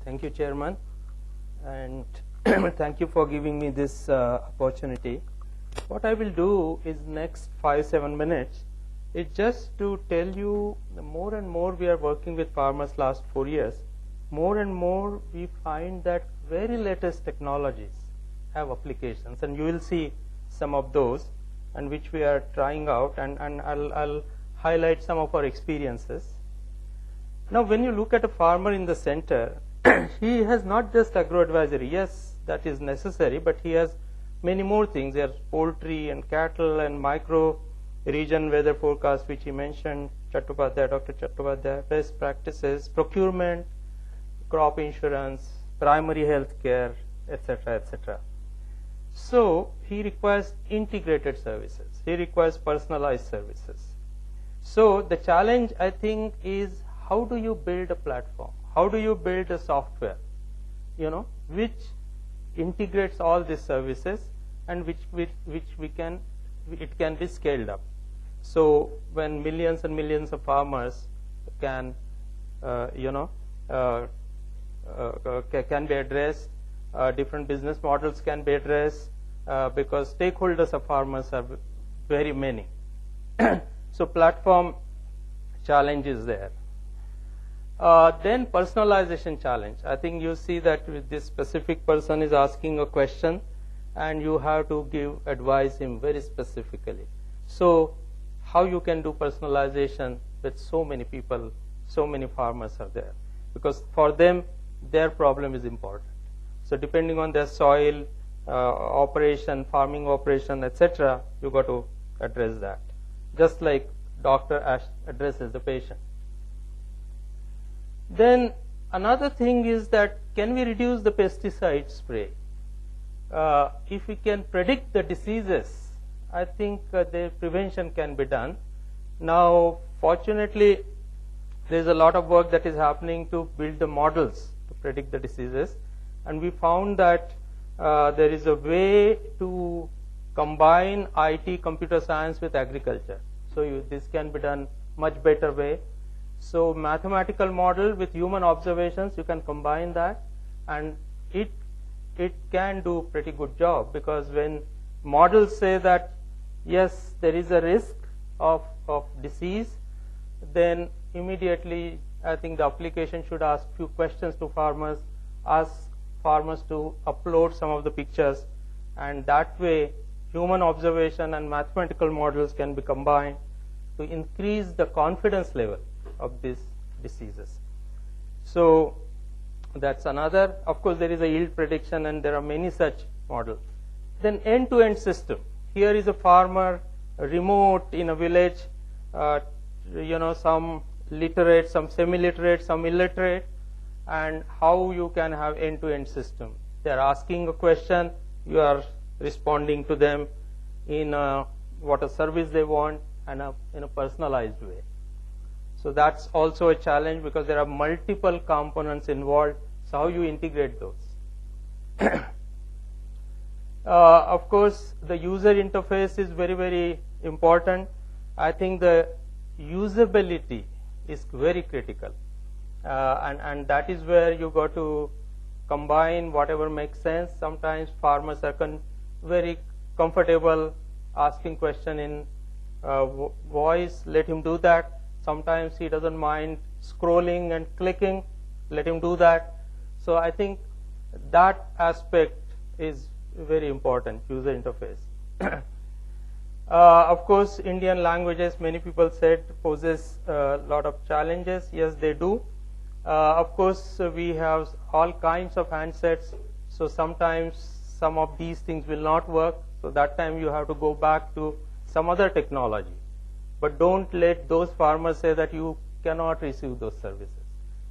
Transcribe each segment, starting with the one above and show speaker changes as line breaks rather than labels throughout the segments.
Thank you, Chairman, and thank you for giving me this opportunity. What I will do is next 5-7 minutes is just to tell you the more and more we are working with farmers last 4 years. More and more we find that very latest technologies have applications, and you will see some of those and which we are trying out, and I'll highlight some of our experiences. Now, when you look at a farmer in the center, he has not just agro-advisory. Yes, that is necessary, but he has many more things. There are poultry and cattle and micro region weather forecast, which he mentioned, Dr. Chattopadhyay, best practices, procurement, crop insurance, primary health care, etc., etc. So, he requires integrated services. He requires personalized services. So, the challenge, I think, is how do you build a platform? How do you build a software, which integrates all these services and which it can be scaled up. So when millions and millions of farmers can, can be addressed, different business models can be addressed, because stakeholders of farmers are very many. So platform challenge is there. Then personalization challenge. I think you see that with this specific person is asking a question and you have to advise him very specifically. So how you can do personalization with so many people, so many farmers are there, because for them their problem is important. So depending on their soil, operation, farming operation, etc., you got to address that. Just like doctor addresses the patient. Then another thing is that can we reduce the pesticide spray? If we can predict the diseases, I think the prevention can be done. Now, fortunately, there is a lot of work that is happening to build the models to predict the diseases, and we found that there is a way to combine IT, computer science with agriculture. So this can be done much better way. So mathematical model with human observations, you can combine that, and it can do pretty good job, because when models say that yes, there is a risk of disease, then immediately I think the application should ask few questions to farmers, ask farmers to upload some of the pictures, and that way human observation and mathematical models can be combined to increase the confidence level of these diseases. So that's another. Of course, there is a yield prediction, and there are many such models. Then end-to-end system. Here is a farmer, remote in a village, some literate, some semi-literate, some illiterate, and how you can have end-to-end system. They are asking a question, you are responding to them in what a service they want and in a personalized way. So that's also a challenge, because there are multiple components involved. So how you integrate those? Of course, the user interface is very, very important. I think the usability is very critical, and that is where you got to combine whatever makes sense. Sometimes farmers are very comfortable asking question in voice, let him do that. Sometimes he doesn't mind scrolling and clicking, let him do that. So I think that aspect is very important, user interface. Of course, Indian languages, many people said, poses a lot of challenges. Yes, they do. Of course, we have all kinds of handsets, so sometimes some of these things will not work. So that time you have to go back to some other technology. But don't let those farmers say that you cannot receive those services.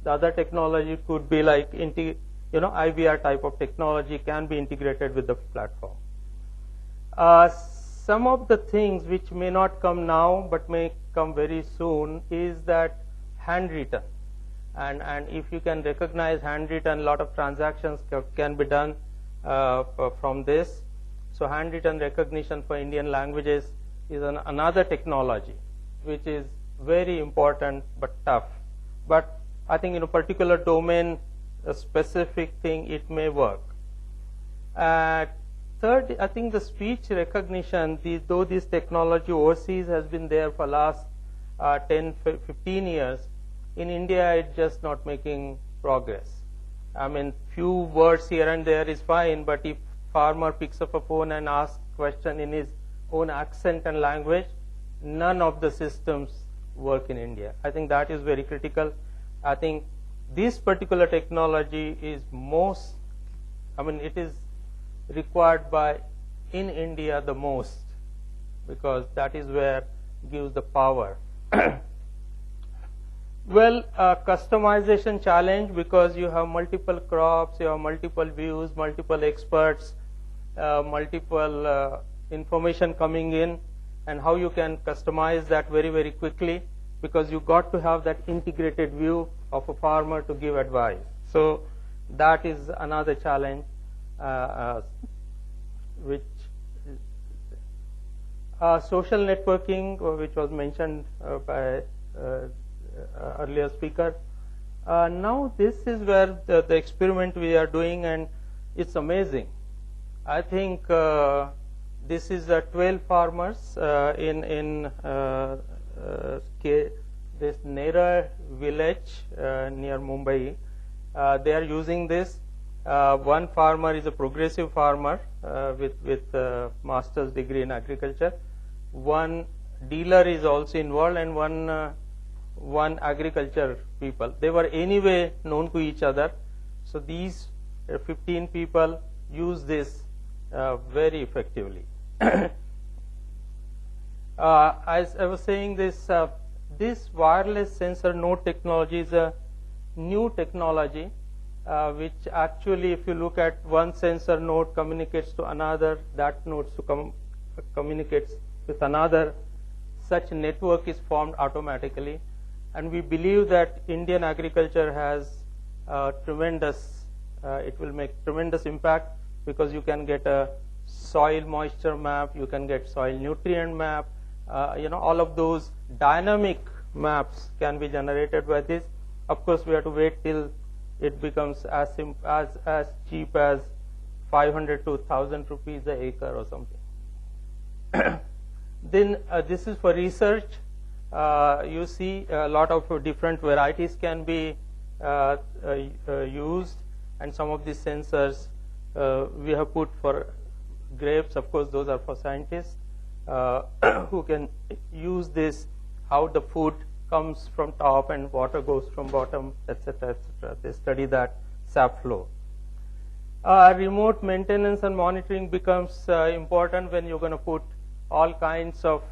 The other technology could be like IVR type of technology can be integrated with the platform. Some of the things which may not come now but may come very soon is that handwritten. And if you can recognize handwritten, a lot of transactions can be done from this. So handwritten recognition for Indian languages is another technology which is very important but tough. But I think in a particular domain a specific thing, it may work. Third, I think the speech recognition, though this technology overseas has been there for last 10, 15 years, in India it's just not making progress. I mean, few words here and there is fine, but if farmer picks up a phone and asks question in his own accent and language, none of the systems work in India. I think that is very critical. I think this particular technology is most, I mean, it is required by in India the most, because that is where gives the power. Well, customization challenge, because you have multiple crops, you have multiple views, multiple experts, multiple information coming in, and how you can customize that very, very quickly, because you got to have that integrated view of a farmer to give advice. So that is another challenge, which is social networking, which was mentioned by earlier speaker. Now this is where the experiment we are doing, and it's amazing. I think this is 12 farmers in this Nera village near Mumbai. They are using this. One farmer is a progressive farmer with master's degree in agriculture. One dealer is also involved, and one agriculture people. They were anyway known to each other. So these 15 people use this very effectively. As I was saying, this wireless sensor node technology is a new technology, which actually, if you look at one sensor node communicates to another, that node communicates with another, such a network is formed automatically. And we believe that Indian agriculture has tremendous, it will make tremendous impact, because you can get a soil moisture map, you can get soil nutrient map, all of those dynamic maps can be generated by this. Of course, we have to wait till it becomes as cheap as 500 to 1,000 rupees an acre or something. Then this is for research. You see a lot of different varieties can be used, and some of these sensors we have put for grapes. Of course, those are for scientists who can use this, how the food comes from top and water goes from bottom, etc., etc. They study that sap flow. Remote maintenance and monitoring becomes important when you're going to put all kinds of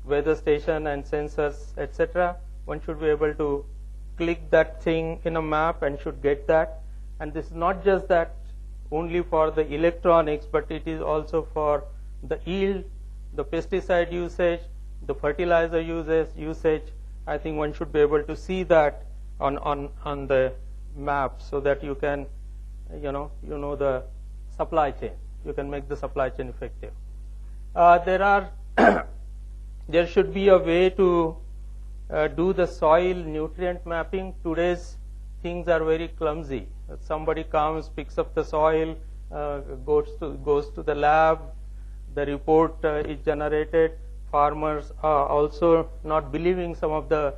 weather station and sensors, etc. One should be able to click that thing in a map and should get that. And this is not just that only for the electronics, but it is also for the yield, the pesticide usage, the fertilizer usage. I think one should be able to see that on the map, so that you can, the supply chain. You can make the supply chain effective. There should be a way to do the soil nutrient mapping. Today's things are very clumsy. Somebody comes, picks up the soil, goes to the lab, the report is generated. Farmers are also not believing some of the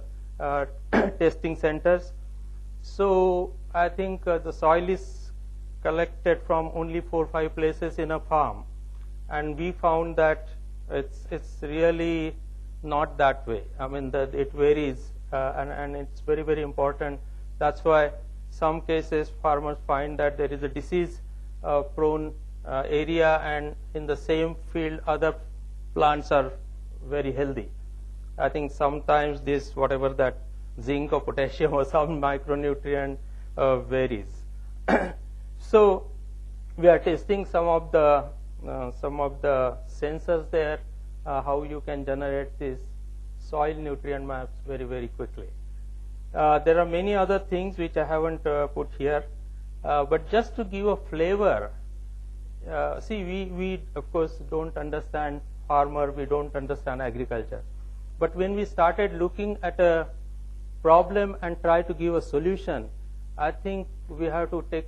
testing centers. So I think the soil is collected from only 4 or 5 places in a farm, and we found that it's really not that way. I mean, that it varies, and it's very, very important. That's why some cases farmers find that there is a disease prone area, and in the same field other plants are very healthy. I think sometimes this, whatever that zinc or potassium or some micronutrient varies. So we are testing some of the sensors there, how you can generate these soil nutrient maps very, very quickly. There are many other things which I haven't put here, but just to give a flavor. See, we of course don't understand farmer, we don't understand agriculture, but when we started looking at a problem and try to give a solution, I think we have to take,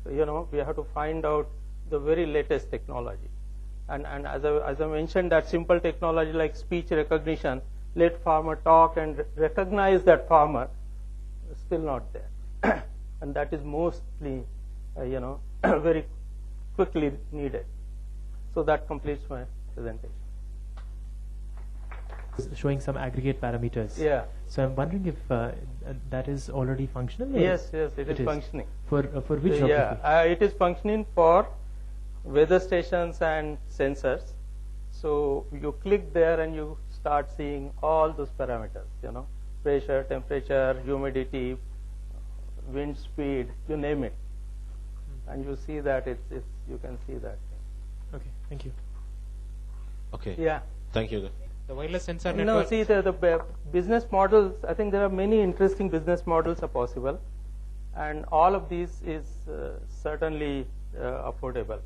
we have to find out the very latest technology. And as I mentioned, that simple technology like speech recognition, let farmer talk and recognize that farmer, is still not there. And that is mostly, very quickly needed. So that completes my presentation.
Showing some aggregate parameters.
Yeah.
So I'm wondering if that is already functional?
Yes, it is functioning.
For which geography?
Yeah, it is functioning for weather stations and sensors. So you click there and you start seeing all those parameters, pressure, temperature, humidity, wind speed, you name it. And you see that you can see that.
Okay, thank you.
Okay.
Yeah.
Thank you.
The wireless sensor
No,
network.
see the business models, I think there are many interesting business models are possible, and all of these is certainly affordable.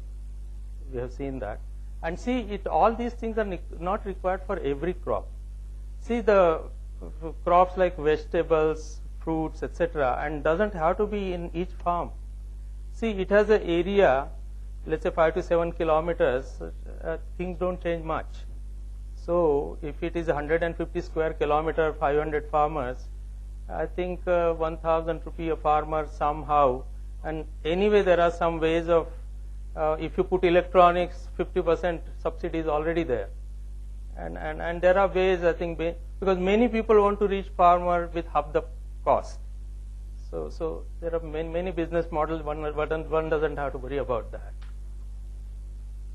We have seen that. And see, all these things are not required for every crop. See the crops like vegetables, fruits, etc., and doesn't have to be in each farm. See, it has an area, let's say 5 to 7 kilometers, things don't change much. So if it is 150 square kilometer, 500 farmers, I think 1,000 rupee a farmer somehow. And anyway, there are some ways of, if you put electronics, 50% subsidy is already there. And there are ways, I think, because many people want to reach farmer with half the cost. So there are many business models. One doesn't have to worry about that.